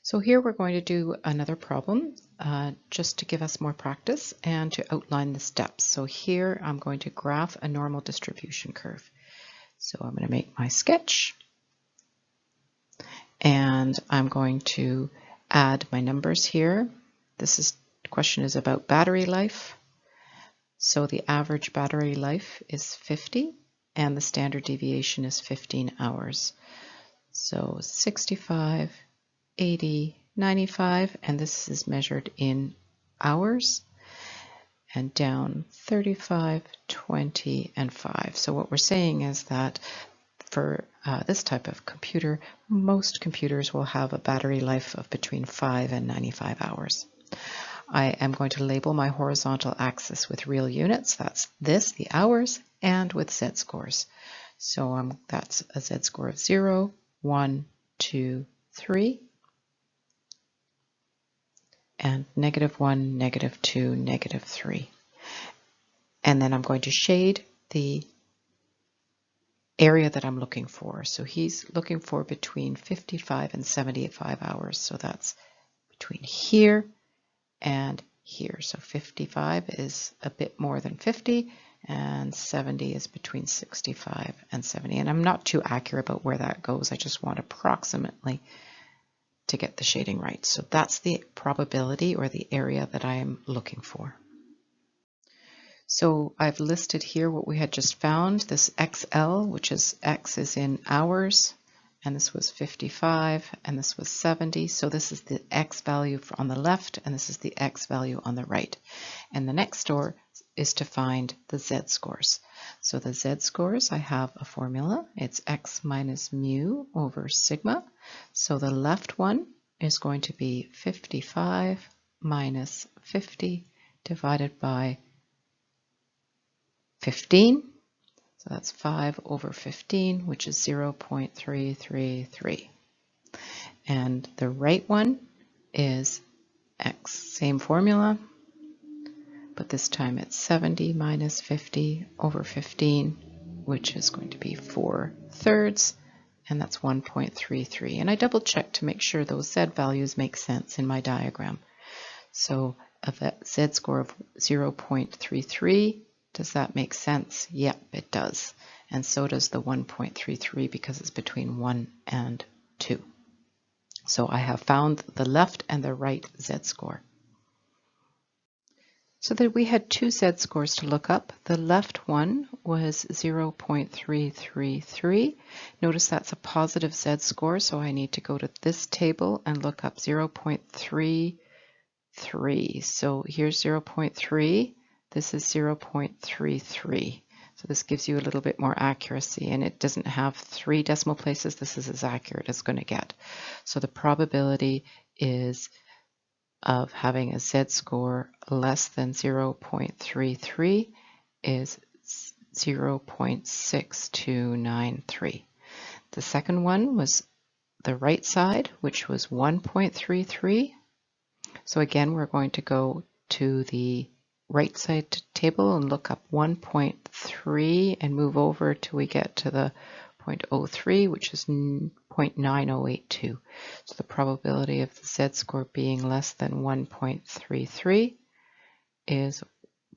So here we're going to do another problem just to give us more practice and to outline the steps. So here I'm going to graph a normal distribution curve. So I'm going to make my sketch and I'm going to add my numbers here. The question is about battery life. So the average battery life is 50 and the standard deviation is 15 hours. So 65, 80, 95, and this is measured in hours, and down 35, 20, and 5. So what we're saying is that for this type of computer, most computers will have a battery life of between 5 and 95 hours. I am going to label my horizontal axis with real units. That's this, the hours, and with z-scores. So that's a z-score of 0, 1, 2, 3, and -1, -2, -3. And then I'm going to shade the area that I'm looking for. So he's looking for between 55 and 75 hours. So that's between here and here. So 55 is a bit more than 50 and 70 is between 65 and 70. And I'm not too accurate about where that goes. I just want approximately to get the shading right. So that's the probability or the area that I am looking for. So I've listed here what we had just found, this XL, which is X is in hours, and this was 55, and this was 70. So this is the X value on the left, and this is the X value on the right. And the next door is to find the z-scores. So the z-scores, I have a formula. It's x minus mu over sigma. So the left one is going to be 55 minus 50 divided by 15. So that's 5 over 15, which is 0.333. And the right one is x, same formula, but this time it's 70 minus 50 over 15, which is going to be 4/3, and that's 1.33. And I double checked to make sure those z values make sense in my diagram. So a z-score of 0.33, does that make sense? Yep, it does. And so does the 1.33 because it's between 1 and 2. So I have found the left and the right z-score. So that we had two z-scores to look up. The left one was 0.333. Notice that's a positive z-score, so I need to go to this table and look up 0.33. So here's 0.3. This is 0.33. So this gives you a little bit more accuracy, and it doesn't have 3 decimal places. This is as accurate as it's going to get. So the probability is of having a z-score less than 0.33 is 0.6293. The second one was the right side, which was 1.33. So again, we're going to go to the right side table and look up 1.3 and move over till we get to the 0.03, which is 0.9082. So the probability of the z-score being less than 1.33 is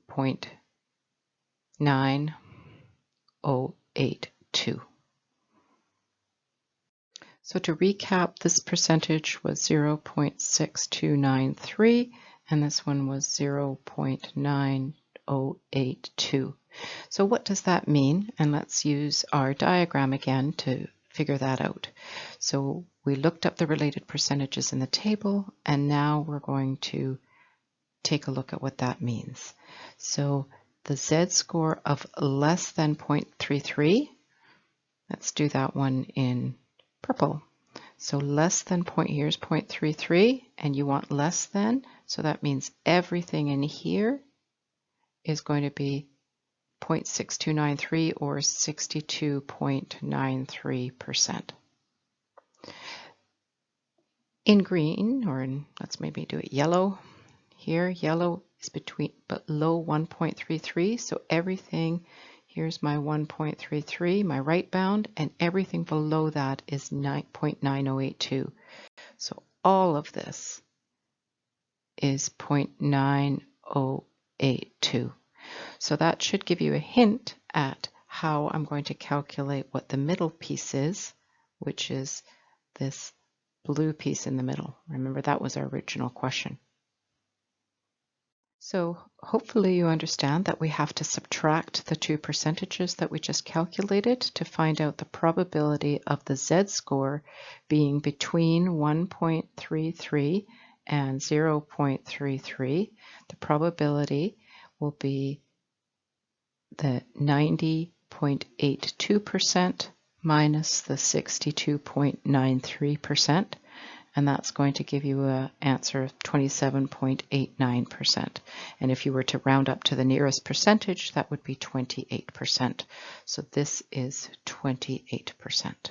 0.9082. So to recap, this percentage was 0.6293, and this one was 0.9082. So what does that mean? And let's use our diagram again to figure that out. So we looked up the related percentages in the table, and now we're going to take a look at what that means. So the z-score of less than 0.33, let's do that one in purple. So less than here's 0.33, and you want less than, so that means everything in here is going to be 0.6293 or 62.93%. In green, or let's maybe do it yellow. Here, yellow is below 1.33, so everything, here's my 1.33, my right bound, and everything below that is 0.9082. So all of this is 0.9082. So that should give you a hint at how I'm going to calculate what the middle piece is, which is this blue piece in the middle. Remember, that was our original question. So hopefully you understand that we have to subtract the two percentages that we just calculated to find out the probability of the z-score being between 1.33 and 0.33. The probability will be the 90.82% minus the 62.93%. And that's going to give you an answer of 27.89%. And if you were to round up to the nearest percentage, that would be 28%. So this is 28%.